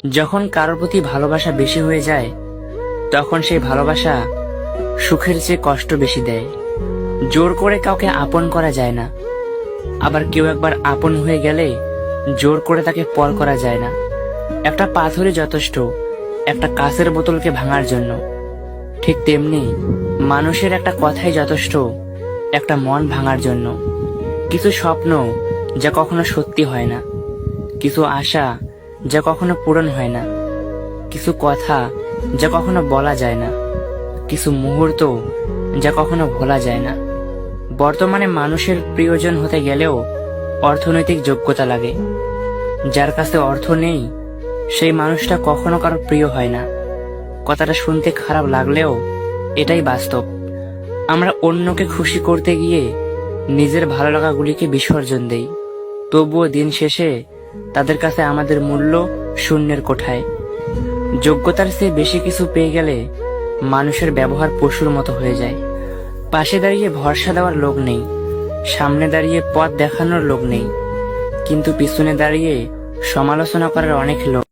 যখন কারোর প্রতি ভালোবাসা বেশি হয়ে যায় তখন সেই ভালোবাসা সুখের চেয়ে কষ্ট বেশি দেয়। জোর করে কাউকে আপন করা যায় না, আবার কেউ একবার আপন হয়ে গেলে জোর করে তাকে পর করা যায় না। একটা পাথরই যথেষ্ট একটা কাঁচের বোতলকে ভাঙার জন্য, ঠিক তেমনি মানুষের একটা কথাই যথেষ্ট একটা মন ভাঙার জন্য। কিছু স্বপ্ন যা কখনো সত্যি হয় না, কিছু আশা যা কখনো পূরণ হয় না, কিছু কথা যা কখনো বলা যায় না, কিছু মুহূর্ত যা কখনো ভোলা যায় না। বর্তমানে মানুষের প্রিয়জন হতে গেলেও অর্থনৈতিক যোগ্যতা লাগে। যার কাছে অর্থ নেই সেই মানুষটা কখনো কারো প্রিয় হয় না। কথাটা শুনতে খারাপ লাগলেও এটাই বাস্তব। আমরা অন্যকে খুশি করতে গিয়ে নিজের ভালো লাগাগুলিকে বিসর্জন দেই, তবুও দিন শেষে তাদের কাছে আমাদের মূল্য শূন্যের কোঠায়। যোগ্যতার চেয়ে বেশি কিছু পেয়ে গেলে মানুষের ব্যবহার পশুর মতো হয়ে যায়। পাশে দাঁড়িয়ে ভরসা দেওয়ার লোক নেই, সামনে দাঁড়িয়ে পথ দেখানোর লোক নেই, কিন্তু পিছনে দাঁড়িয়ে সমালোচনা করার অনেক লোক।